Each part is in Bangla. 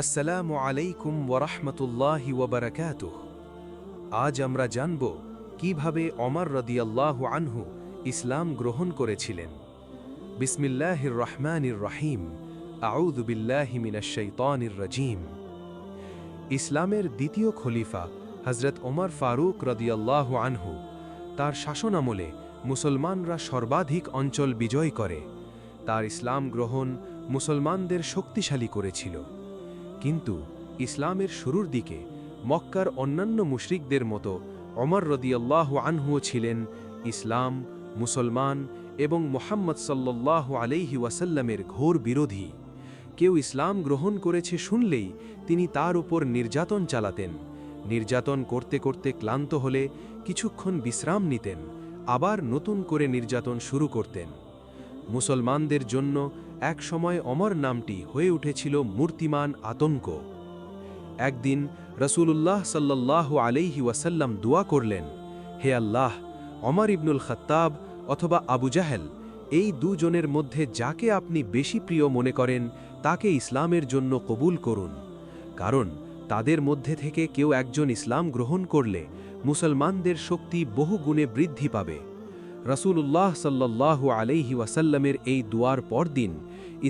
আসসালামু আলাইকুম ওয়া রাহমাতুল্লাহি ওয়া বারাকাতুহু। আজ আমরা জানব কিভাবে ওমর রাদিয়াল্লাহু আনহু ইসলাম গ্রহণ করেছিলেন। বিসমিল্লাহির রহমানির রহিম। আউযু বিল্লাহি মিনাশ শাইতানির রাজীম। ইসলামের দ্বিতীয় খলিফা হযরত ওমর ফারুক রাদিয়াল্লাহু আনহু তার শাসনামলে মুসলমানরা সর্বাধিক অঞ্চল বিজয় করে। তার ইসলাম গ্রহণ মুসলমানদের শক্তিশালী করেছিল। কিন্তু ইসলামের শুরুর দিকে মক্কার অন্যান্য মুশরিকদের মতো ওমর রাদিয়াল্লাহু আনহুও ছিলেন ইসলাম, মুসলমান এবং মুহাম্মদ সাল্লাল্লাহু আলাইহি ওয়াসাল্লামের ঘোর বিরোধী। কেউ ইসলাম গ্রহণ করেছে শুনলেই তিনি তার উপর নির্যাতন চালাতেন। নির্যাতন করতে করতে ক্লান্ত হলে কিছুক্ষণ বিশ্রাম নিতেন, আবার নতুন করে নির্যাতন শুরু করতেন। মুসলমানদের জন্য এক সময় ওমর নামটি হয়ে উঠেছিল মূর্তিমান আতঙ্ক। একদিন রাসূলুল্লাহ সাল্লাল্লাহু আলাইহি ওয়াসাল্লাম দোয়া করলেন, হে আল্লাহ, ওমর ইবনুল খাত্তাব অথবা আবু জাহেল, এই দুজনের মধ্যে যাকে আপনি বেশি প্রিয় মনে করেন তাকে ইসলামের জন্য কবুল করুন। কারণ তাদের মধ্যে থেকে কেউ একজন ইসলাম গ্রহণ করলে মুসলমানদের শক্তি বহু গুণে বৃদ্ধি পাবে। রাসূলুল্লাহ সাল্লাল্লাহু আলাইহি ওয়াসাল্লামের এই দুয়ার পরদিন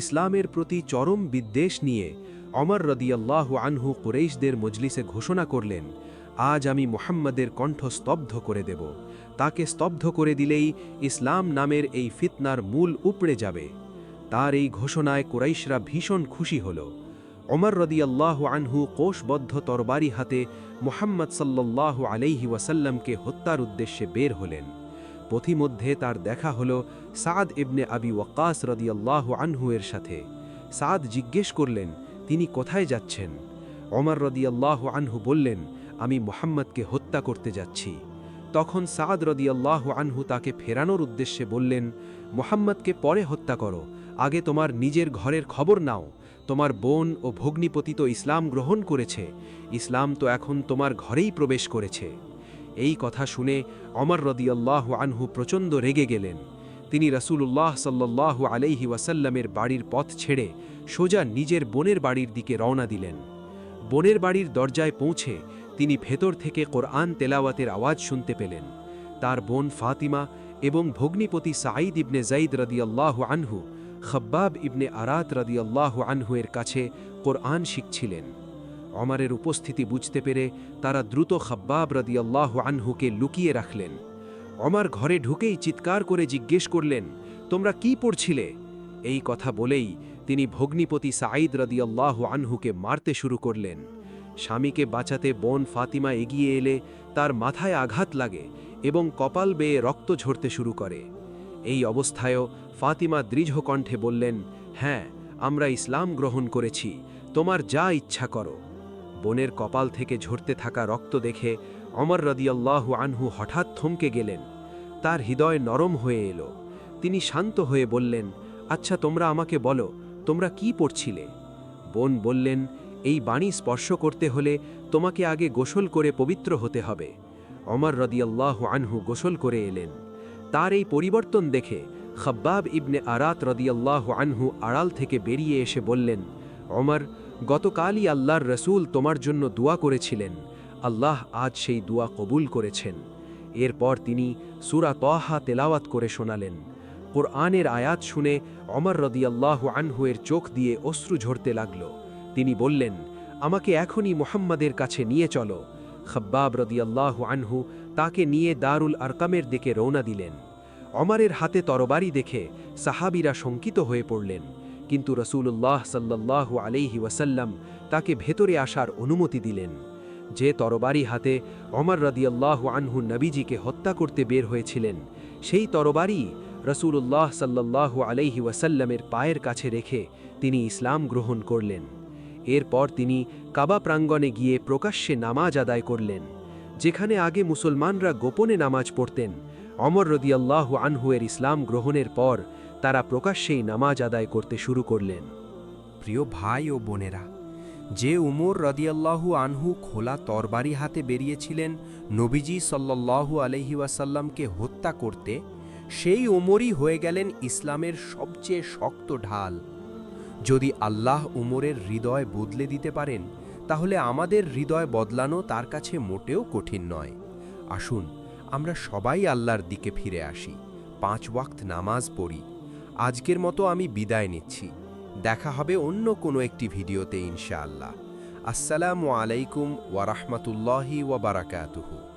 ইসলামের প্রতি চরম বিদ্বেষ নিয়ে ওমর রাদিয়াল্লাহু আনহু কুরাইশদের মজলিসে ঘোষণা করলেন, আজ আমি মুহাম্মাদের কণ্ঠ স্তব্ধ করে দেব। তাকে স্তব্ধ করে দিলেই ইসলাম নামের এই ফিতনার মূল উপড়ে যাবে। তার এই ঘোষণায় কুরাইশরা ভীষণ খুশি হল। ওমর রাদিয়াল্লাহু আনহু কোষবদ্ধ তরবারি হাতে মুহাম্মদ সাল্লাল্লাহু আলাইহি ওয়াসাল্লামকে হত্যার উদ্দেশ্যে বের হলেন। পথিমধ্যে তার দেখা হল সাদ ইবনে আবি ওয়াক্কাস রাদিয়াল্লাহু আনহু এর সাথে। সাদ জিজ্ঞেস করলেন, তিনি কোথায় যাচ্ছেন? ওমর রাদিয়াল্লাহু আনহু বললেন, আমি মুহাম্মদকে হত্যা করতে যাচ্ছি। তখন সাদ রাদিয়াল্লাহু আনহু তাকে ফেরানোর উদ্দেশ্যে বললেন, মুহাম্মদকে পরে হত্যা করো, আগে তোমার নিজের ঘরের খবর নাও। তোমার বোন ও ভগ্নিপতি তো ইসলাম গ্রহণ করেছে, ইসলাম তো এখন তোমার ঘরেই প্রবেশ করেছে। এই কথা শুনে ওমর রাদিয়াল্লাহু আনহু প্রচণ্ড রেগে গেলেন। তিনি রাসূলুল্লাহ সাল্লাল্লাহু আলাইহি ওয়াসাল্লামের বাড়ির পথ ছেড়ে সোজা নিজের বোনের বাড়ির দিকে রওনা দিলেন। বোনের বাড়ির দরজায় পৌঁছে তিনি ভেতর থেকে কোরআন তেলাওয়াতের আওয়াজ শুনতে পেলেন। তার বোন ফাতিমা এবং ভগ্নিপতি সাঈদ ইবনে যায়েদ রাদিয়াল্লাহু আনহু খাব্বাব ইবনে আরাত রাদিয়াল্লাহু আনহু এর কাছে কোরআন শিখছিলেন। ওমরের উপস্থিতি বুঝতে পেরে তারা দ্রুত খাব্বাব রাদিয়াল্লাহু আনহুকে লুকিয়ে রাখলেন। ওমর ঘরে ঢুকেই চিৎকার করে জিজ্ঞেস করলেন, তোমরা কি পড়ছিলে? এই কথা বলেই তিনি ভগ্নিপতি সাঈদ রাদিয়াল্লাহু আনহুকে মারতে শুরু করলেন। স্বামীকে বাঁচাতে বোন ফাতিমা এগিয়ে এলে তার মাথায় আঘাত লাগে এবং কপাল বেয়ে রক্ত ঝরতে শুরু করে। এই অবস্থায়ও ফাতিমা দৃঢ় কণ্ঠে বললেন, হ্যাঁ, আমরা ইসলাম গ্রহণ করেছি, তোমার যা ইচ্ছা করো। বোনের কপাল থেকে ঝরতে থাকা রক্ত দেখে ওমর রাদিয়াল্লাহু আনহু হঠাৎ থমকে গেলেন। তার হৃদয় নরম হয়ে এলো। তিনি শান্ত হয়ে বললেন, আচ্ছা, তোমরা আমাকে বলো, তোমরা কি পড়ছিলে? বোন বললেন, এই বাণী স্পর্শ করতে হলে তোমাকে আগে গোসল করে পবিত্র হতে হবে। ওমর রাদিয়াল্লাহু আনহু গোসল করে এলেন। তার এই পরিবর্তন দেখে খাব্বাব ইবনে আরাত রাদিয়াল্লাহু আনহু আড়াল থেকে বেরিয়ে এসে বললেন, ওমর, গতকালই আল্লাহর রসূল তোমার জন্য দোয়া করেছিলেন, আল্লাহ আজ সেই দোয়া কবুল করেছেন। এরপর তিনি সূরা তাহা তেলাওয়াত করে শোনালেন। কোরআনের আয়াত শুনে ওমর রাদিয়াল্লাহু আনহু এর চোখ দিয়ে অশ্রু ঝরতে লাগল। তিনি বললেন, আমাকে এখনই মুহাম্মাদের কাছে নিয়ে চলো। খাব্বাব রাদিয়াল্লাহু আনহু তাকে নিয়ে দারুল আরকামের দিকে রওনা দিলেন। ওমরের হাতে তরবারি দেখে সাহাবীরা শঙ্কিত হয়ে পড়লেন, কিন্তু রাসূলুল্লাহ সাল্লাল্লাহু আলাইহি ওয়াসাল্লাম তাকে ভেতরে আসার অনুমতি দিলেন। যে তরবারি হাতে ওমর রাদিয়াল্লাহু আনহু নবীজিকে হত্যা করতে বের হয়েছিলেন, সেই তরবারি রাসূলুল্লাহ সাল্লাল্লাহু আলাইহি ওয়াসাল্লামের পায়ের কাছে রেখে তিনি ইসলাম গ্রহণ করলেন। এরপর তিনি কাবা প্রাঙ্গণে গিয়ে প্রকাশ্যে নামাজ আদায় করলেন। যেখানে আগে মুসলমানরা গোপনে নামাজ পড়তেন, ওমর রাদিয়াল্লাহু আনহু এর ইসলাম গ্রহণের পর তারা প্রকাশ্যেই নামাজ আদায় করতে শুরু করলেন। প্রিয় ভাই ও বোনেরা, যে উমর রাদিয়াল্লাহু আনহু খোলা তরবারি হাতে বেরিয়েছিলেন নবীজি সাল্লাল্লাহু আলাইহি ওয়াসাল্লামকে হত্যা করতে, সেই উমরই হয়ে গেলেন ইসলামের সবচেয়ে শক্ত ঢাল। যদি আল্লাহ উমরের হৃদয় বদলে দিতে পারেন, তাহলে আমাদের হৃদয় বদলানো তার কাছে মোটেও কঠিন নয়। আসুন আমরা সবাই আল্লাহর দিকে ফিরে আসি, 5 ওয়াক্ত নামাজ পড়ি। আজকের মতো আমি বিদায় নিচ্ছি। দেখা হবে অন্য কোনো একটি ভিডিওতে ইনশাআল্লাহ। আসসালামু আলাইকুম ওয়া রাহমাতুল্লাহি ওয়া বারাকাতুহু।